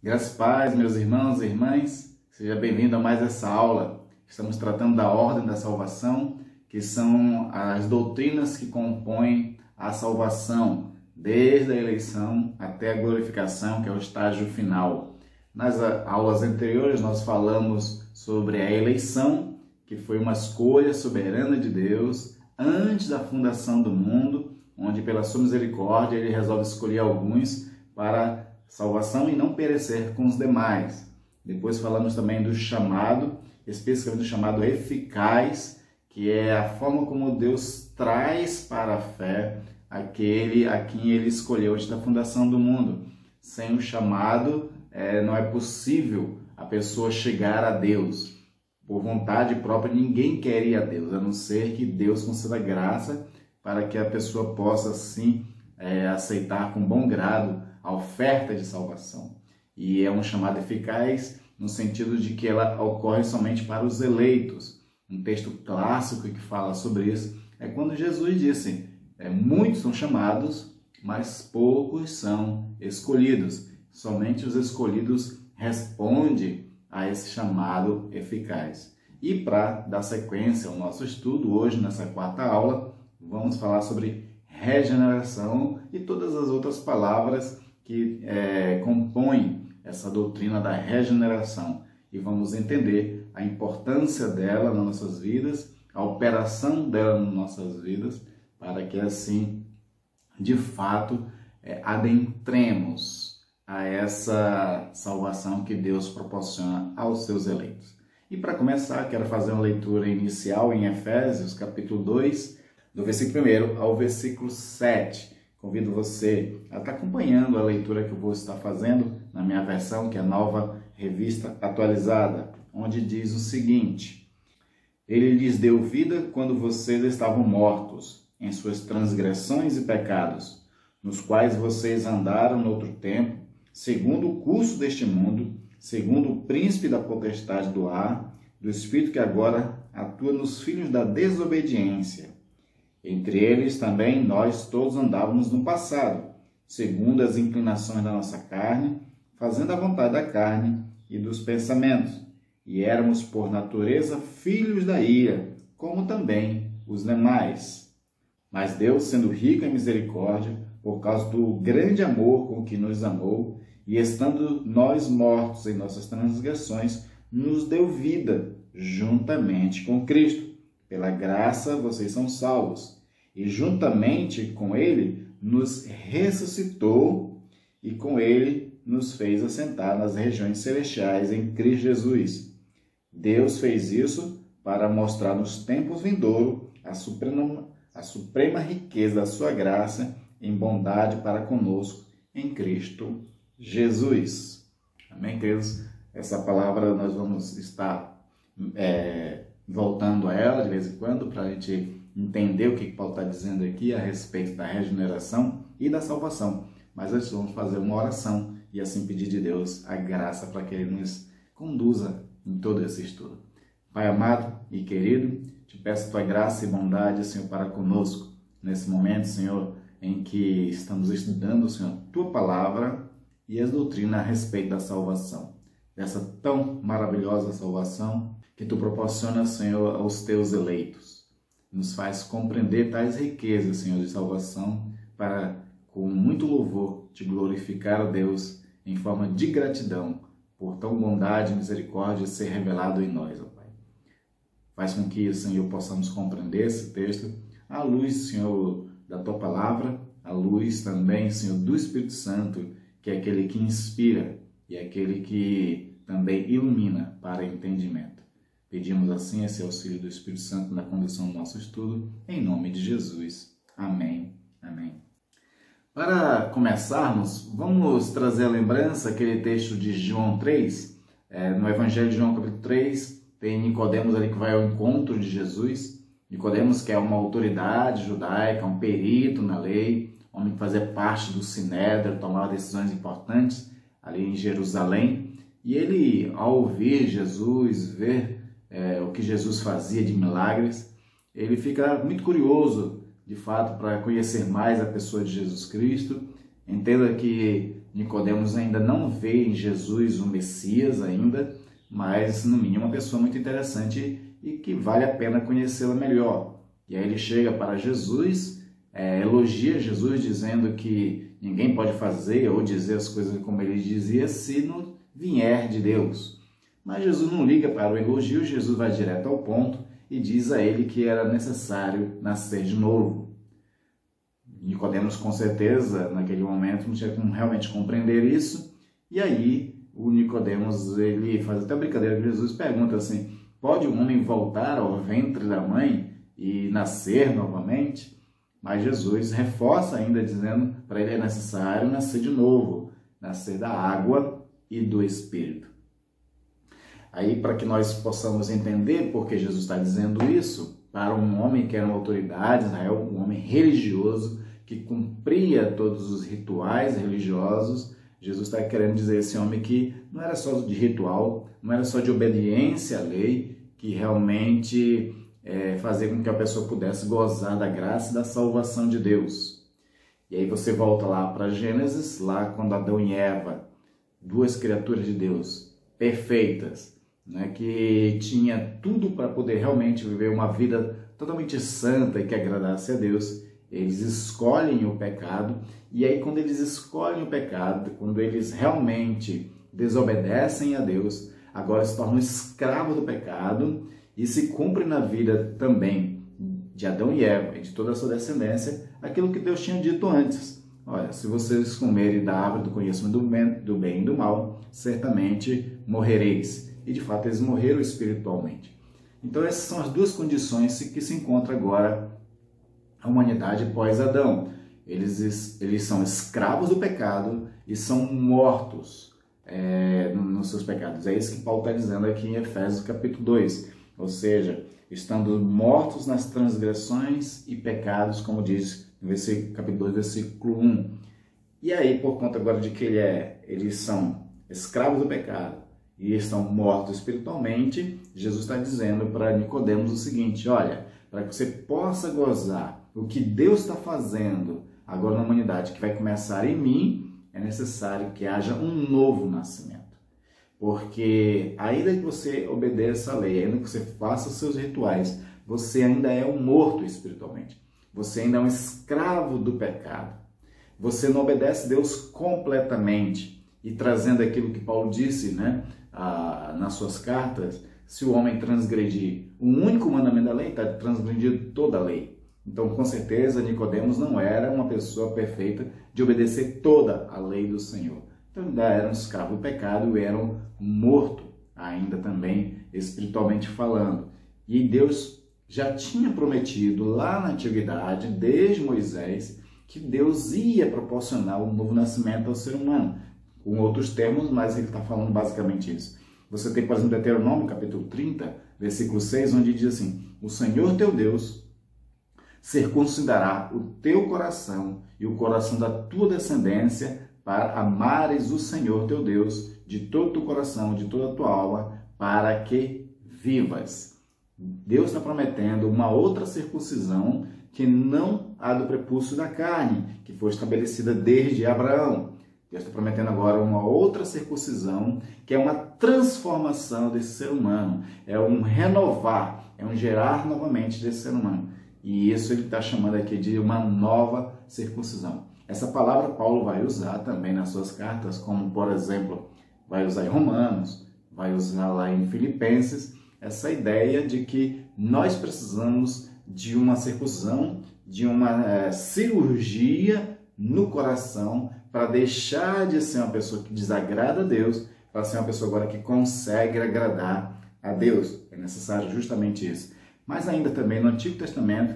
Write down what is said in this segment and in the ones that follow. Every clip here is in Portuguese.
Graças e paz, meus irmãos e irmãs, seja bem-vindo a mais essa aula. Estamos tratando da ordem da salvação, que são as doutrinas que compõem a salvação, desde a eleição até a glorificação, que é o estágio final. Nas aulas anteriores nós falamos sobre a eleição, que foi uma escolha soberana de Deus antes da fundação do mundo, onde pela sua misericórdia ele resolve escolher alguns para salvação e não perecer com os demais. Depois falamos também do chamado, especificamente do chamado eficaz, que é a forma como Deus traz para a fé aquele a quem ele escolheu antes da fundação do mundo. Sem o chamado, não é possível a pessoa chegar a Deus. Por vontade própria, ninguém quer ir a Deus, a não ser que Deus conceda graça para que a pessoa possa, sim, aceitar com bom grado a oferta de salvação. E é um chamado eficaz no sentido de que ela ocorre somente para os eleitos. Um texto clássico que fala sobre isso é quando Jesus disse: muitos são chamados, mas poucos são escolhidos. Somente os escolhidos respondem a esse chamado eficaz. E para dar sequência ao nosso estudo, hoje nessa quarta aula, vamos falar sobre regeneração e todas as outras palavras que compõem essa doutrina da regeneração. E vamos entender a importância dela nas nossas vidas, a operação dela nas nossas vidas, para que assim, de fato, adentremos a essa salvação que Deus proporciona aos seus eleitos. E para começar, quero fazer uma leitura inicial em Efésios, capítulo 2, do versículo 1 ao versículo 7. Convido você a estar acompanhando a leitura que eu vou estar fazendo na minha versão, que é a Nova Revista Atualizada, onde diz o seguinte: Ele lhes deu vida quando vocês estavam mortos em suas transgressões e pecados, nos quais vocês andaram no outro tempo, segundo o curso deste mundo, segundo o príncipe da potestade do ar, do espírito que agora atua nos filhos da desobediência. Entre eles também nós todos andávamos no passado, segundo as inclinações da nossa carne, fazendo a vontade da carne e dos pensamentos, e éramos por natureza filhos da ira, como também os demais. Mas Deus, sendo rico em misericórdia, por causa do grande amor com que nos amou, e estando nós mortos em nossas transgressões, nos deu vida juntamente com Cristo. Pela graça vocês são salvos. E juntamente com Ele nos ressuscitou e com Ele nos fez assentar nas regiões celestiais em Cristo Jesus. Deus fez isso para mostrar nos tempos vindouros a suprema riqueza da sua graça em bondade para conosco em Cristo Jesus. Amém, queridos? Essa palavra nós vamos estar voltando a ela de vez em quando para a gente entender o que Paulo está dizendo aqui a respeito da regeneração e da salvação. Mas antes vamos fazer uma oração e assim pedir de Deus a graça para que Ele nos conduza em todo esse estudo. Pai amado e querido, te peço tua graça e bondade, Senhor, para conosco nesse momento, Senhor, em que estamos estudando, Senhor, tua palavra e as doutrinas a respeito da salvação. Dessa tão maravilhosa salvação que tu proporciona, Senhor, aos teus eleitos. Nos faz compreender tais riquezas, Senhor, de salvação, para, com muito louvor, te glorificar, ó Deus, em forma de gratidão, por tão bondade e misericórdia ser revelado em nós, ó Pai. Faz com que, Senhor, possamos compreender esse texto à luz, Senhor, da tua palavra, à luz também, Senhor, do Espírito Santo, que é aquele que inspira e é aquele que também ilumina para entendimento. Pedimos assim esse auxílio do Espírito Santo na condução do nosso estudo, em nome de Jesus. Amém. Amém. Para começarmos, vamos trazer à lembrança aquele texto de João 3. No Evangelho de João, capítulo 3, tem Nicodemos ali que vai ao encontro de Jesus. Nicodemos, que é uma autoridade judaica, um perito na lei, homem que fazia parte do Sinédrio, tomava decisões importantes ali em Jerusalém. E ele, ao ouvir Jesus, ver o que Jesus fazia de milagres, ele fica muito curioso, de fato, para conhecer mais a pessoa de Jesus Cristo Entenda que Nicodemos ainda não vê em Jesus o Messias ainda, mas no mínimo uma pessoa muito interessante e que vale a pena conhecê-la melhor. E aí ele chega para Jesus, elogia Jesus dizendo que ninguém pode fazer ou dizer as coisas como ele dizia se não vier de Deus. Mas Jesus não liga para o elogio, Jesus vai direto ao ponto e diz a ele que era necessário nascer de novo. Nicodemos, com certeza, naquele momento, não tinha como realmente compreender isso. E aí, o Nicodemos, ele faz até brincadeira com Jesus, pergunta assim, pode um homem voltar ao ventre da mãe e nascer novamente? Mas Jesus reforça ainda, dizendo para ele é necessário nascer de novo, nascer da água e do Espírito. Aí, para que nós possamos entender por que Jesus está dizendo isso, para um homem que era uma autoridade, Israel, um homem religioso, que cumpria todos os rituais religiosos, Jesus está querendo dizer a esse homem que não era só de ritual, não era só de obediência à lei, que realmente fazia com que a pessoa pudesse gozar da graça e da salvação de Deus. E aí você volta lá para Gênesis, lá quando Adão e Eva, duas criaturas de Deus, perfeitas, né, que tinha tudo para poder realmente viver uma vida totalmente santa e que agradasse a Deus, eles escolhem o pecado, e aí quando eles escolhem o pecado, quando eles realmente desobedecem a Deus, agora se tornam escravos do pecado e se cumpre na vida também de Adão e Eva e de toda a sua descendência aquilo que Deus tinha dito antes. Olha, se vocês comerem da árvore do conhecimento do bem e do mal, certamente morrereis. E de fato eles morreram espiritualmente. Então essas são as duas condições que se encontra agora a humanidade pós-Adão. Eles são escravos do pecado e são mortos nos seus pecados. É isso que Paulo está dizendo aqui em Efésios capítulo 2. Ou seja, estando mortos nas transgressões e pecados, como diz no capítulo 2, versículo 1. E aí, por conta agora de que eles são escravos do pecado e estão mortos espiritualmente, Jesus está dizendo para Nicodemos o seguinte, olha, para que você possa gozar o que Deus está fazendo agora na humanidade, que vai começar em mim, é necessário que haja um novo nascimento. Porque ainda que você obedeça a lei, ainda que você faça os seus rituais, você ainda é um morto espiritualmente. Você ainda é um escravo do pecado. Você não obedece a Deus completamente. E trazendo aquilo que Paulo disse, né, nas suas cartas, se o homem transgredir um único mandamento da lei, está transgredindo toda a lei. Então, com certeza, Nicodemos não era uma pessoa perfeita de obedecer toda a lei do Senhor. Então, ainda era um escravo do pecado e era um morto, ainda também espiritualmente falando. E Deus já tinha prometido lá na antiguidade, desde Moisés, que Deus ia proporcionar um novo nascimento ao ser humano. Com outros termos, mas ele está falando basicamente isso. Você tem, por exemplo, Deuteronômio, capítulo 30, versículo 6, onde diz assim, o Senhor teu Deus circuncidará o teu coração e o coração da tua descendência para amares o Senhor teu Deus de todo o teu coração, de toda a tua alma, para que vivas. Deus está prometendo uma outra circuncisão que não a do prepúcio da carne, que foi estabelecida desde Abraão. Deus está prometendo agora uma outra circuncisão, que é uma transformação desse ser humano, é um renovar, é um gerar novamente desse ser humano. E isso ele está chamando aqui de uma nova circuncisão. Essa palavra Paulo vai usar também nas suas cartas, como, por exemplo, vai usar em Romanos, vai usar lá em Filipenses, essa ideia de que nós precisamos de uma circuncisão, de uma cirurgia no coração, para deixar de ser uma pessoa que desagrada a Deus, para ser uma pessoa agora que consegue agradar a Deus. É necessário justamente isso. Mas ainda também no Antigo Testamento,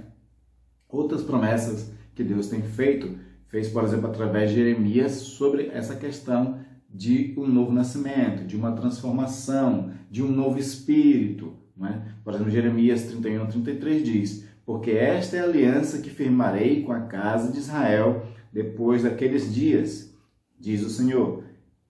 outras promessas que Deus tem feito, fez, por exemplo, através de Jeremias, sobre essa questão de um novo nascimento, de uma transformação, de um novo espírito. Não é? Por exemplo, Jeremias 31, 33 diz, porque esta é a aliança que firmarei com a casa de Israel depois daqueles dias, diz o Senhor,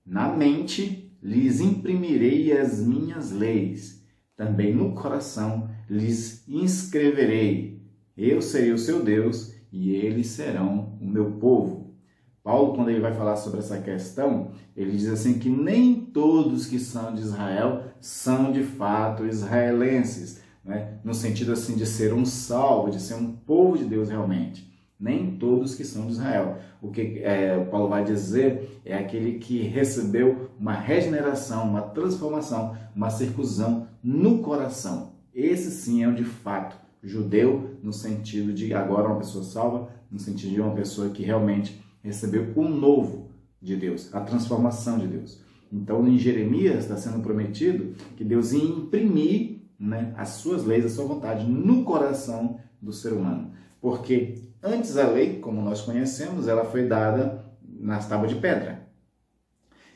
na mente lhes imprimirei as minhas leis, também no coração lhes inscreverei. Eu serei o seu Deus e eles serão o meu povo. Paulo, quando ele vai falar sobre essa questão, ele diz assim que nem todos que são de Israel são de fato israelenses, né? No sentido assim de ser um salvo, de ser um povo de Deus realmente. Nem todos que são de Israel. O que Paulo vai dizer é aquele que recebeu uma regeneração, uma transformação, uma circuncisão no coração. Esse sim é o de fato judeu, no sentido de agora uma pessoa salva, no sentido de uma pessoa que realmente recebeu o novo de Deus, a transformação de Deus. Então, em Jeremias está sendo prometido que Deus ia imprimir, né, as suas leis, a sua vontade no coração do ser humano. Porque antes a lei, como nós conhecemos, ela foi dada nas tábuas de pedra.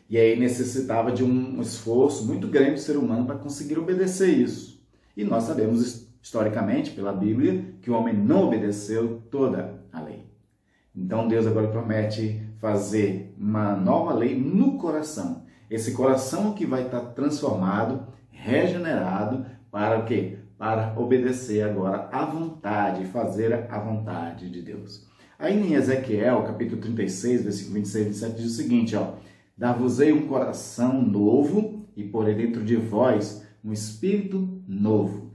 E aí necessitava de um esforço muito grande do ser humano para conseguir obedecer isso. E nós sabemos historicamente, pela Bíblia, que o homem não obedeceu toda a lei. Então Deus agora promete fazer uma nova lei no coração. Esse coração que vai estar transformado, regenerado, para o quê? Para obedecer agora à vontade, fazer a vontade de Deus. Aí em Ezequiel, capítulo 36, versículo 26 e 27, diz o seguinte, ó: dar-vos-ei um coração novo e porei dentro de vós um espírito novo.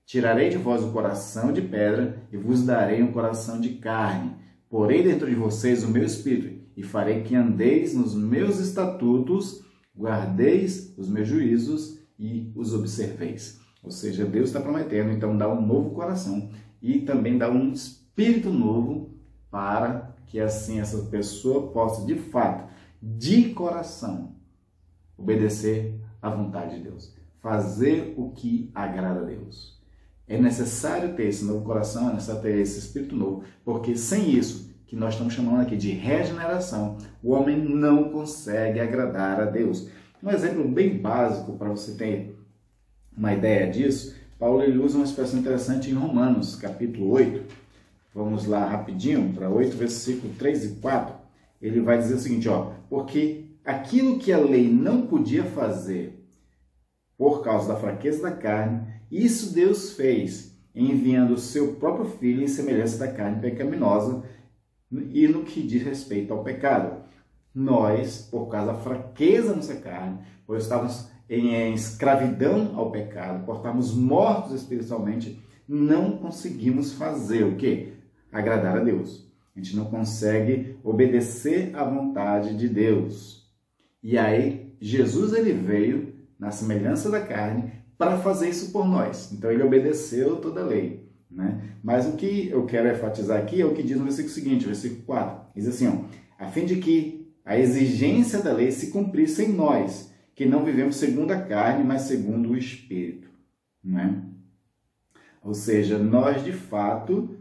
Tirarei de vós o coração de pedra e vos darei um coração de carne. Porei dentro de vocês o meu espírito e farei que andeis nos meus estatutos, guardeis os meus juízos e os observeis. Ou seja, Deus está prometendo, então, dar um novo coração e também dar um espírito novo para que, assim, essa pessoa possa, de fato, de coração, obedecer à vontade de Deus. Fazer o que agrada a Deus. É necessário ter esse novo coração, é necessário ter esse espírito novo, porque sem isso, que nós estamos chamando aqui de regeneração, o homem não consegue agradar a Deus. Um exemplo bem básico para você ter uma ideia disso, Paulo ele usa uma expressão interessante em Romanos, capítulo 8. Vamos lá rapidinho, para 8, versículo 3 e 4. Ele vai dizer o seguinte, ó: porque aquilo que a lei não podia fazer por causa da fraqueza da carne, isso Deus fez, enviando o seu próprio Filho em semelhança da carne pecaminosa e no que diz respeito ao pecado. Nós, por causa da fraqueza da nossa carne, pois estávamos em escravidão ao pecado, por estarmos mortos espiritualmente, não conseguimos fazer o quê? Agradar a Deus. A gente não consegue obedecer à vontade de Deus. E aí, Jesus ele veio na semelhança da carne para fazer isso por nós. Então, ele obedeceu toda a lei, né? Mas o que eu quero enfatizar aqui é o que diz no versículo seguinte, versículo 4. Diz assim, ó: a fim de que a exigência da lei se cumprisse em nós, que não vivemos segundo a carne, mas segundo o Espírito, né? Ou seja, nós de fato,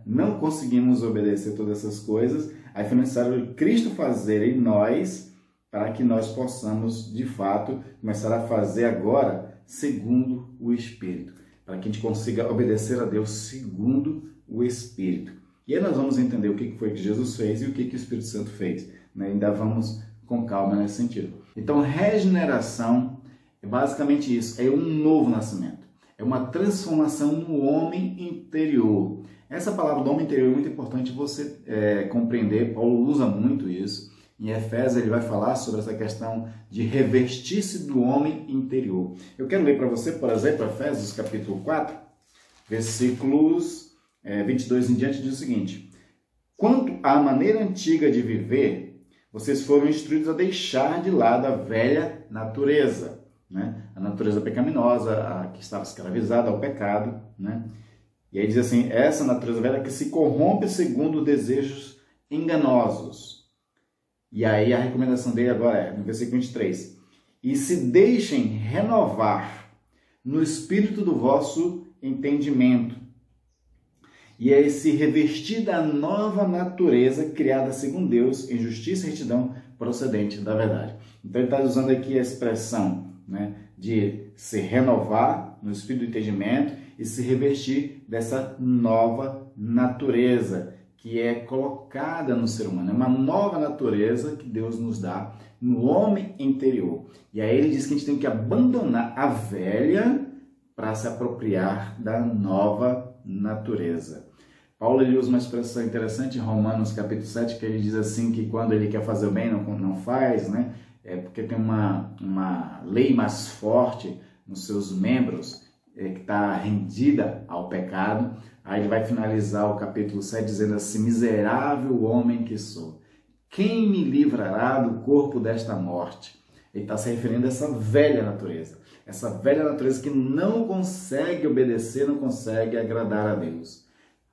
não conseguimos obedecer todas essas coisas, aí foi necessário Cristo fazer em nós, para que nós possamos de fato começar a fazer agora segundo o Espírito, para que a gente consiga obedecer a Deus segundo o Espírito. E aí nós vamos entender o que foi que Jesus fez e o que o Espírito Santo fez, né? Ainda vamos com calma nesse sentido. Então, regeneração é basicamente isso, é um novo nascimento. É uma transformação no homem interior. Essa palavra do homem interior é muito importante você compreender. Paulo usa muito isso. Em Efésios ele vai falar sobre essa questão de revestir-se do homem interior. Eu quero ler para você, por exemplo, Efésios capítulo 4, versículos 22 em diante, diz o seguinte: quanto à maneira antiga de viver, vocês foram instruídos a deixar de lado a velha natureza, né? A natureza pecaminosa, a que estava escravizada ao pecado, né? E aí diz assim, essa natureza velha que se corrompe segundo desejos enganosos. E aí a recomendação dele agora é, no versículo 23, e se deixem renovar no espírito do vosso entendimento, e aí se revestir da nova natureza criada segundo Deus em justiça e retidão procedente da verdade. Então ele está usando aqui a expressão, né, de se renovar no espírito do entendimento e se revestir dessa nova natureza que é colocada no ser humano. É uma nova natureza que Deus nos dá no homem interior. E aí ele diz que a gente tem que abandonar a velha para se apropriar da nova natureza. Paulo ele usa uma expressão interessante em Romanos capítulo 7, que ele diz assim, que quando ele quer fazer o bem, não faz, né? É porque tem uma lei mais forte nos seus membros, que está rendida ao pecado. Aí ele vai finalizar o capítulo 7 dizendo assim: miserável homem que sou, quem me livrará do corpo desta morte? Ele está se referindo a essa velha natureza que não consegue obedecer, não consegue agradar a Deus.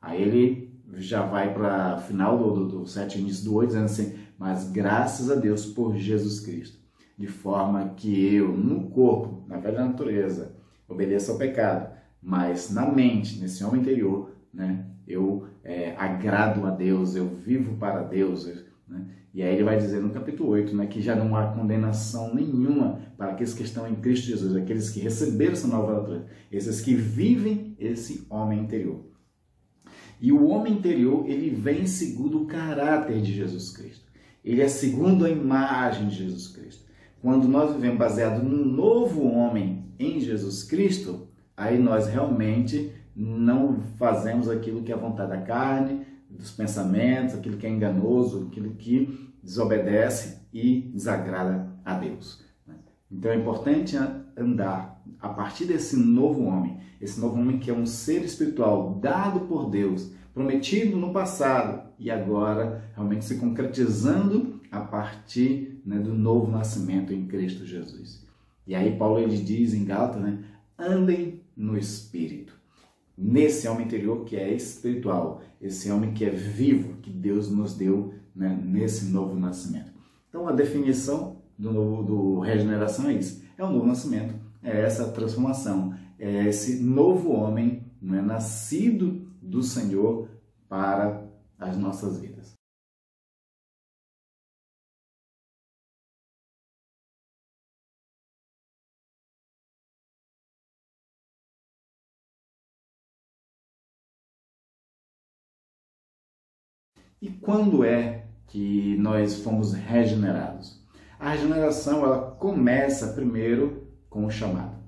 Aí ele já vai para o final do 7, início do 8, dizendo assim: mas graças a Deus por Jesus Cristo, de forma que eu, no corpo, na velha natureza, obedeço ao pecado, mas na mente, nesse homem interior, né, eu agrado a Deus, eu vivo para Deus, né? E aí ele vai dizer no capítulo 8, né, que já não há condenação nenhuma para aqueles que estão em Cristo Jesus, aqueles que receberam essa nova natureza, esses que vivem esse homem interior. E o homem interior, ele vem segundo o caráter de Jesus Cristo. Ele é segundo a imagem de Jesus Cristo. Quando nós vivemos baseado no novo homem em Jesus Cristo, aí nós realmente não fazemos aquilo que é a vontade da carne, dos pensamentos, aquilo que é enganoso, aquilo que desobedece e desagrada a Deus. Então é importante andar a partir desse novo homem, esse novo homem que é um ser espiritual dado por Deus, prometido no passado e agora realmente se concretizando a partir, né, do novo nascimento em Cristo Jesus. E aí Paulo ele diz em Gálatas, né, andem no Espírito. Nesse homem interior que é espiritual, esse homem que é vivo, que Deus nos deu, né, nesse novo nascimento. Então a definição do regeneração é isso, é um novo nascimento, é essa transformação, é esse novo homem, né, nascido do Senhor para as nossas vidas. E quando é que nós fomos regenerados? A regeneração ela começa primeiro com o chamado.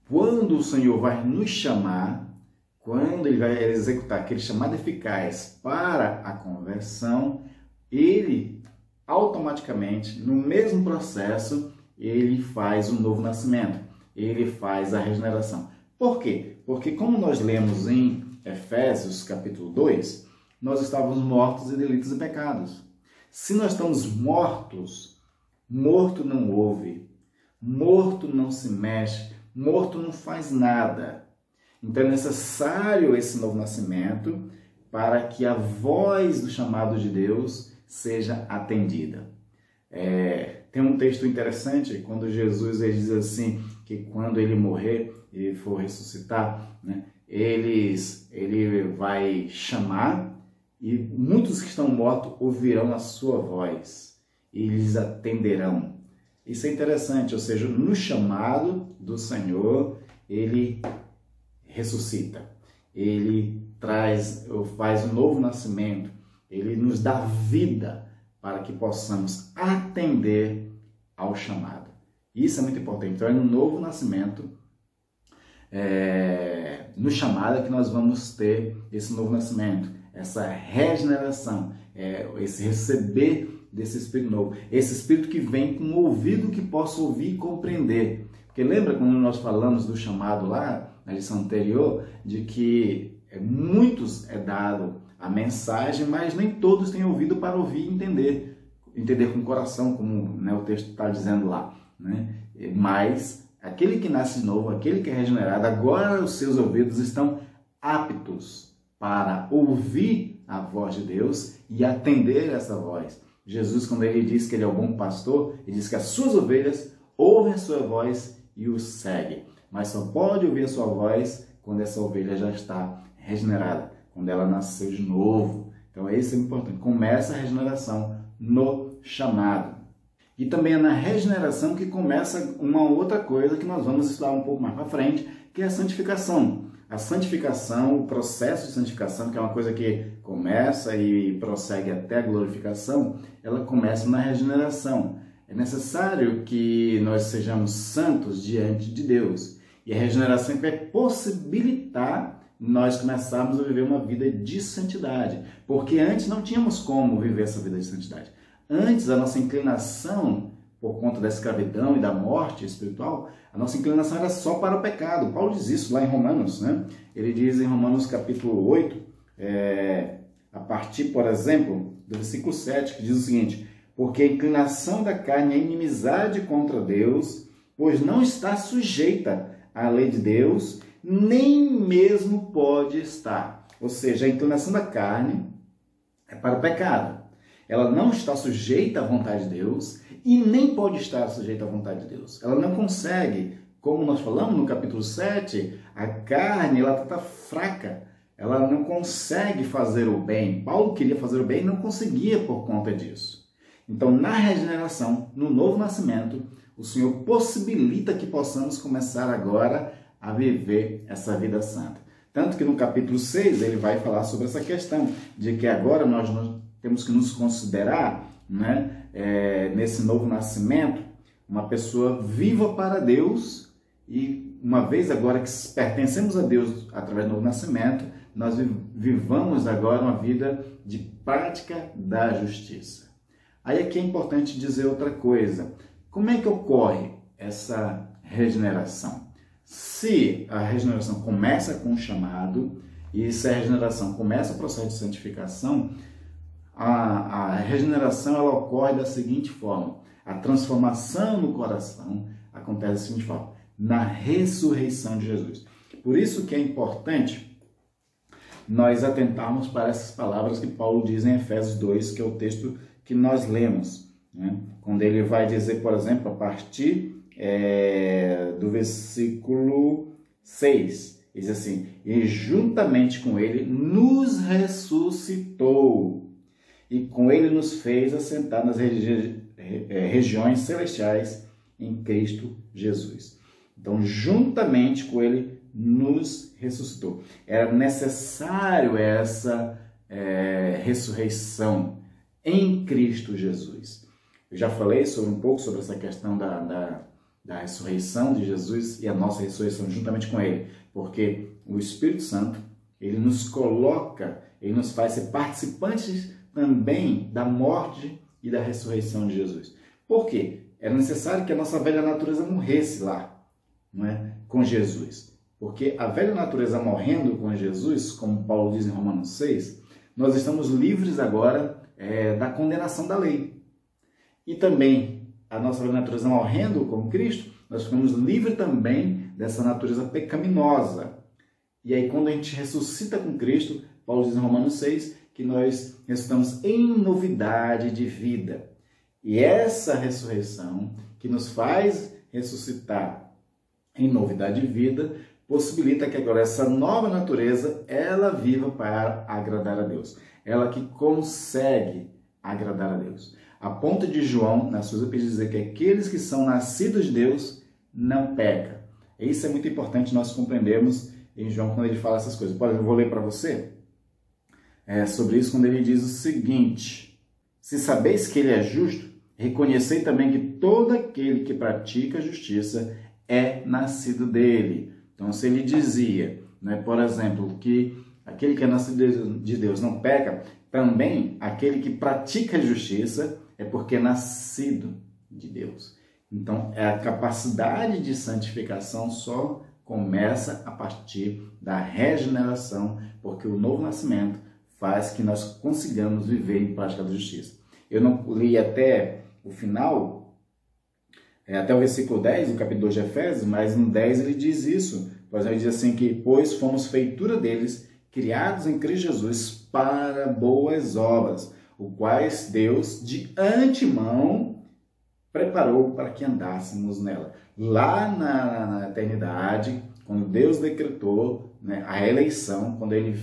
Quando o Senhor vai nos chamar, quando Ele vai executar aquele chamado eficaz para a conversão, Ele automaticamente, no mesmo processo, Ele faz o novo nascimento, Ele faz a regeneração. Por quê? Porque como nós lemos em Efésios capítulo 2, nós estávamos mortos em delitos e pecados. Se nós estamos mortos, morto não ouve, morto não se mexe, morto não faz nada. Então é necessário esse novo nascimento para que a voz do chamado de Deus seja atendida. Tem um texto interessante, quando Jesus ele diz assim, que quando ele morrer e for ressuscitar, né, ele vai chamar e muitos que estão mortos ouvirão a sua voz e lhes atenderão. Isso é interessante, ou seja, no chamado do Senhor, Ele ressuscita, Ele faz um novo nascimento, Ele nos dá vida para que possamos atender ao chamado. Isso é muito importante. Então é no novo nascimento, no chamado, que nós vamos ter esse novo nascimento, essa regeneração, esse receber desse Espírito novo, esse Espírito que vem com um ouvido que possa ouvir e compreender. Porque lembra quando nós falamos do chamado lá, na lição anterior, de que muitos é dado a mensagem, mas nem todos têm ouvido para ouvir e entender com o coração, como, né, o texto está dizendo lá, né? Mas aquele que nasce de novo, aquele que é regenerado, agora os seus ouvidos estão aptos para ouvir a voz de Deus e atender essa voz. Jesus, quando ele diz que ele é o bom pastor, ele diz que as suas ovelhas ouvem a sua voz e o seguem. Mas só pode ouvir a sua voz quando essa ovelha já está regenerada, quando ela nasceu de novo. Então isso é importante. Começa a regeneração no chamado. E também é na regeneração que começa uma outra coisa que nós vamos estudar um pouco mais para frente, que é a santificação. A santificação, o processo de santificação, que é uma coisa que começa e prossegue até a glorificação, ela começa na regeneração. É necessário que nós sejamos santos diante de Deus. E a regeneração vai possibilitar, nós começarmos a viver uma vida de santidade. Porque antes não tínhamos como viver essa vida de santidade. Antes, a nossa inclinação, por conta da escravidão e da morte espiritual, a nossa inclinação era só para o pecado. Paulo diz isso lá em Romanos, né? Ele diz em Romanos capítulo 8, a partir, por exemplo, do versículo 7, que diz o seguinte: porque a inclinação da carne é inimizade contra Deus, pois não está sujeita à lei de Deus, nem mesmo pode estar. Ou seja, a inclinação da carne é para o pecado. Ela não está sujeita à vontade de Deus e nem pode estar sujeita à vontade de Deus. Ela não consegue, como nós falamos no capítulo 7, a carne ela está fraca, ela não consegue fazer o bem. Paulo queria fazer o bem e não conseguia por conta disso. Então, na regeneração, no novo nascimento, o Senhor possibilita que possamos começar agora a viver essa vida santa. Tanto que no capítulo 6 ele vai falar sobre essa questão de que agora nós temos que nos considerar, né, nesse novo nascimento, uma pessoa viva para Deus, e uma vez agora que pertencemos a Deus através do novo nascimento, nós vivamos agora uma vida de prática da justiça. Aí aqui é importante dizer outra coisa. Como é que ocorre essa regeneração? Se a regeneração começa com o chamado, e se a regeneração começa o processo de santificação, a regeneração ela ocorre da seguinte forma: a transformação no coração acontece da seguinte forma, na ressurreição de Jesus. Por isso que é importante nós atentarmos para essas palavras que Paulo diz em Efésios 2, que é o texto que nós lemos, né? Quando ele vai dizer, por exemplo, a partir do versículo 6, diz assim: e juntamente com ele nos ressuscitou, e com ele nos fez assentar nas regiões celestiais em Cristo Jesus. Então, juntamente com ele nos ressuscitou. Era necessário essa ressurreição em Cristo Jesus. Eu já falei um pouco sobre essa questão da ressurreição de Jesus e a nossa ressurreição juntamente com ele, porque o Espírito Santo, ele nos coloca, ele nos faz ser participantes também da morte e da ressurreição de Jesus. Por quê? Era necessário que a nossa velha natureza morresse lá, não é? Com Jesus. Porque a velha natureza morrendo com Jesus, como Paulo diz em Romanos 6, nós estamos livres agora da condenação da lei. E também a nossa velha natureza morrendo com Cristo, nós ficamos livres também dessa natureza pecaminosa. E aí quando a gente ressuscita com Cristo, Paulo diz em Romanos 6, que nós ressuscitamos em novidade de vida. E essa ressurreição que nos faz ressuscitar em novidade de vida, possibilita que agora essa nova natureza, ela viva para agradar a Deus. Ela que consegue agradar a Deus. A ponto de João, nas suas epístolas, dizer que aqueles que são nascidos de Deus não pecam. Isso é muito importante nós compreendermos em João quando ele fala essas coisas. Por exemplo, eu vou ler para você sobre isso quando ele diz o seguinte: se sabeis que ele é justo, reconhecei também que todo aquele que pratica a justiça é nascido dele. Então, se ele dizia, né, por exemplo, que aquele que é nascido de Deus não peca, também aquele que pratica a justiça é porque é nascido de Deus. Então, a capacidade de santificação só começa a partir da regeneração, porque o novo nascimento faz que nós consigamos viver em prática da justiça. Eu não li até o final, até o versículo 10, do capítulo 2 de Efésios, mas no 10 ele diz isso. Por exemplo, ele diz assim que, pois fomos feitura deles, criados em Cristo Jesus para boas obras, o quais Deus de antemão preparou para que andássemos nela. Lá na eternidade, quando Deus decretou, né, a eleição, quando ele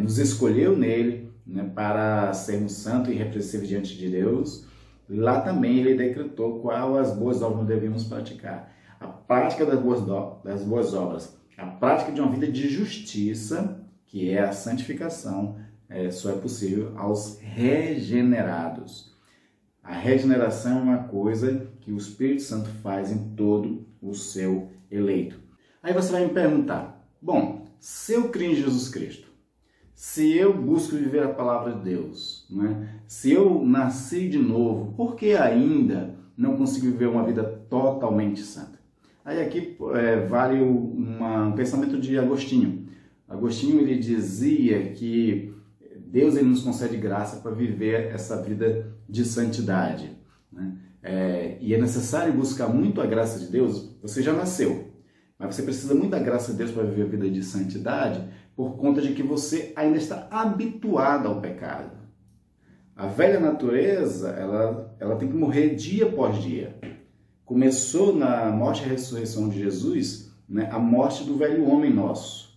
nos escolheu nele, né, para sermos santos e irrepreensíveis diante de Deus, lá também ele decretou quais as boas obras nós devíamos praticar. A prática das boas obras, a prática de uma vida de justiça, que é a santificação, só é possível aos regenerados. A regeneração é uma coisa que o Espírito Santo faz em todo o seu eleito. Aí você vai me perguntar, bom, se eu creio em Jesus Cristo, se eu busco viver a palavra de Deus, né? Se eu nasci de novo, por que ainda não consigo viver uma vida totalmente santa? Aí aqui vale um pensamento de Agostinho. Agostinho ele dizia que Deus ele nos concede graça para viver essa vida de santidade, né? E é necessário buscar muito a graça de Deus. Você já nasceu, mas você precisa muito da graça de Deus para viver a vida de santidade, por conta de que você ainda está habituado ao pecado. A velha natureza, ela tem que morrer dia após dia. Começou na morte e ressurreição de Jesus, né, a morte do velho homem nosso.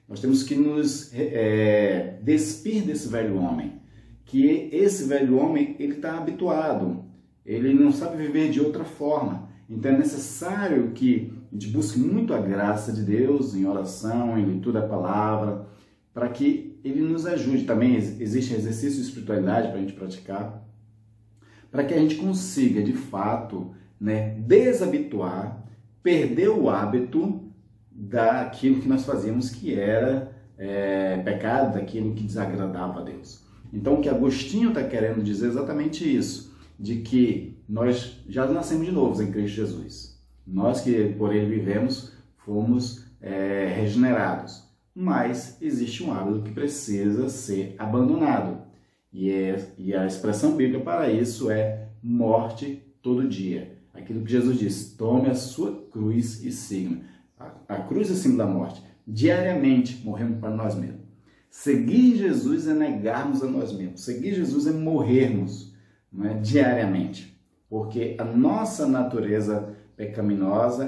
Nós temos que nos despir desse velho homem, que esse velho homem ele está habituado, ele não sabe viver de outra forma. Então é necessário que a gente busque muito a graça de Deus em oração, em leitura da palavra, para que Ele nos ajude. Também existe exercício de espiritualidade para a gente praticar, para que a gente consiga, de fato, né, desabituar, perder o hábito daquilo que nós fazíamos, que era pecado, daquilo que desagradava a Deus. Então, o que Agostinho está querendo dizer é exatamente isso, de que nós já nascemos de novo em Cristo Jesus. Nós que por Ele vivemos, fomos regenerados. Mas existe um hábito que precisa ser abandonado. E a expressão bíblica para isso é morte todo dia. Aquilo que Jesus disse, tome a sua cruz e siga-me. A cruz é símbolo da morte. Diariamente morremos para nós mesmos. Seguir Jesus é negarmos a nós mesmos. Seguir Jesus é morrermos, não é? Diariamente. Porque a nossa natureza pecaminosa,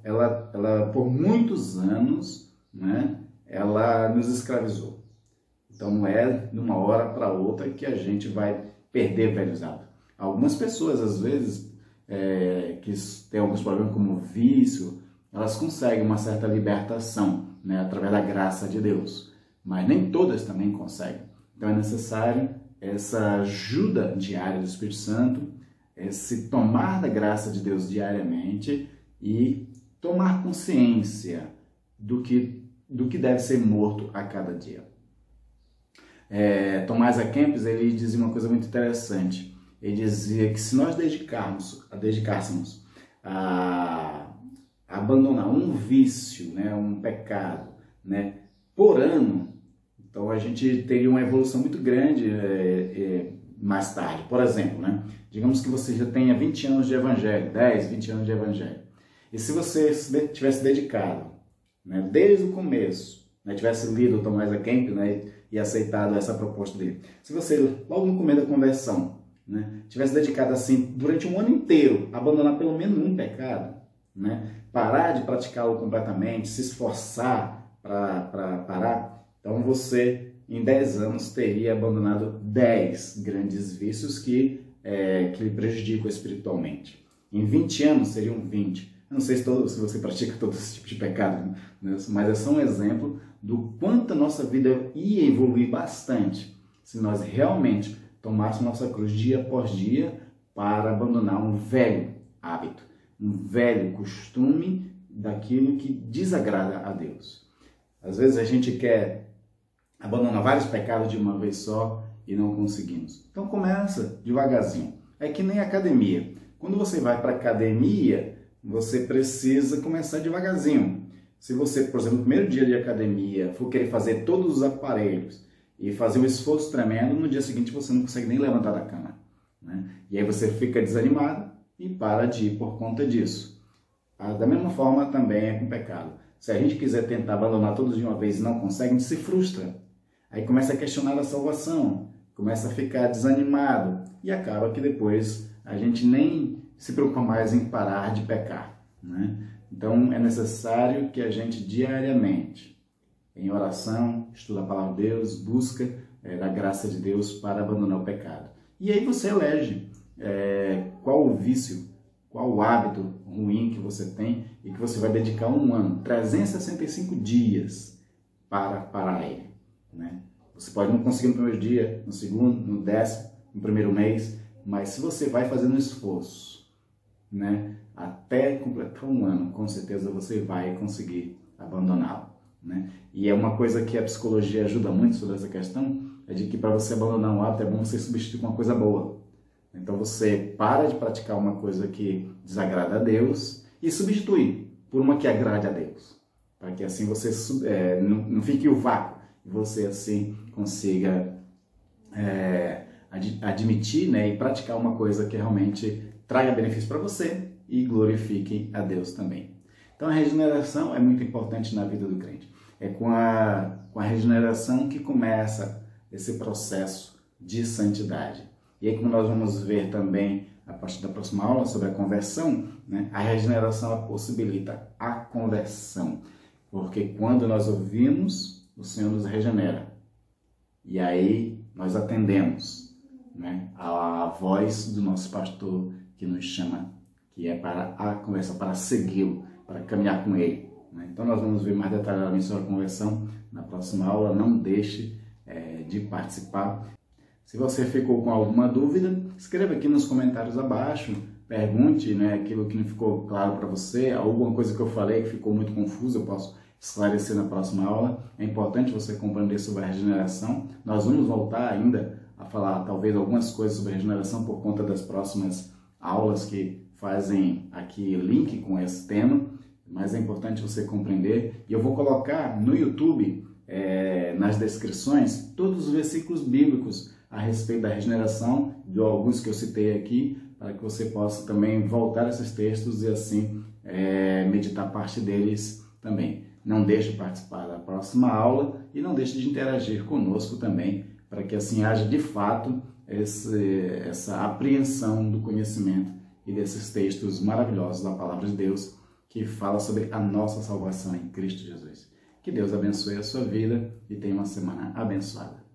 ela por muitos anos, né, ela nos escravizou. Então não é de uma hora para outra que a gente vai perder velhos hábitos. Algumas pessoas, às vezes, que têm alguns problemas como vício, elas conseguem uma certa libertação, né, através da graça de Deus. Mas nem todas também conseguem. Então é necessário essa ajuda diária do Espírito Santo, se tomar da graça de Deus diariamente e tomar consciência do que deve ser morto a cada dia. Tomás A. Kempis, ele dizia uma coisa muito interessante. Ele dizia que se nós dedicássemos a abandonar um vício, né, um pecado, né, por ano, então a gente teria uma evolução muito grande mais tarde. Por exemplo, né, digamos que você já tenha 20 anos de evangelho, 10, 20 anos de evangelho. E se você tivesse dedicado, né, desde o começo, né, tivesse lido o Tomás A. Kempis, né, e aceitado essa proposta dele. Se você, logo no começo da conversão, né, tivesse dedicado assim durante um ano inteiro, abandonar pelo menos um pecado, né, parar de praticá-lo completamente, se esforçar para parar, então você, em 10 anos, teria abandonado 10 grandes vícios que lhe prejudicam espiritualmente. Em 20 anos, seriam 20. Eu não sei se você pratica todo esse tipo de pecado, né? Mas é só um exemplo do quanto a nossa vida ia evoluir bastante se nós realmente tomássemos nossa cruz dia após dia para abandonar um velho hábito, um velho costume daquilo que desagrada a Deus. Às vezes a gente quer abandonar vários pecados de uma vez só e não conseguimos. Então começa devagarzinho. É que nem academia. Quando você vai para a academia, você precisa começar devagarzinho. Se você, por exemplo, no primeiro dia de academia, for querer fazer todos os aparelhos e fazer um esforço tremendo, no dia seguinte você não consegue nem levantar da cama, né? E aí você fica desanimado e para de ir por conta disso. Da mesma forma também é com o pecado. Se a gente quiser tentar abandonar todos de uma vez e não consegue, a gente se frustra. Aí começa a questionar a salvação, começa a ficar desanimado e acaba que depois a gente nem se preocupa mais em parar de pecar, né? Então é necessário que a gente diariamente, em oração, estuda a palavra de Deus, busca a graça de Deus para abandonar o pecado. E aí você elege qual o vício, qual o hábito ruim que você tem e que você vai dedicar um ano, 365 dias para parar ele, né? Você pode não conseguir no primeiro dia, no segundo, no 10º, no primeiro mês, mas se você vai fazendo um esforço, né, até completar um ano, com certeza você vai conseguir abandoná-lo. né? E é uma coisa que a psicologia ajuda muito sobre essa questão, é de que para você abandonar um hábito é bom você substituir com uma coisa boa. Então você para de praticar uma coisa que desagrada a Deus e substitui por uma que agrade a Deus, para que assim você não fique o vácuo e você assim consiga admitir, né, e praticar uma coisa que realmente traga benefício para você e glorifique a Deus também. Então a regeneração é muito importante na vida do crente. É com a regeneração que começa esse processo de santidade. E aí, como nós vamos ver também a partir da próxima aula sobre a conversão, né, a regeneração ela possibilita a conversão. Porque quando nós ouvimos, o Senhor nos regenera. E aí nós atendemos, né, a voz do nosso pastor que nos chama, que é para a conversão, para segui-lo, para caminhar com ele, né? Então nós vamos ver mais detalhadamente sobre a conversão na próxima aula. Não deixe de participar. Se você ficou com alguma dúvida, escreva aqui nos comentários abaixo, pergunte, né, aquilo que não ficou claro para você, alguma coisa que eu falei que ficou muito confusa, eu posso esclarecer na próxima aula. É importante você compreender sobre a regeneração. Nós vamos voltar ainda a falar talvez algumas coisas sobre a regeneração por conta das próximas aulas que fazem aqui link com esse tema, mas é importante você compreender. E eu vou colocar no YouTube, nas descrições, todos os versículos bíblicos a respeito da regeneração, de alguns que eu citei aqui, para que você possa também voltar a esses textos e assim meditar parte deles também. Não deixe de participar da próxima aula e não deixe de interagir conosco também, para que assim haja de fato essa apreensão do conhecimento e desses textos maravilhosos da Palavra de Deus que fala sobre a nossa salvação em Cristo Jesus. Que Deus abençoe a sua vida e tenha uma semana abençoada.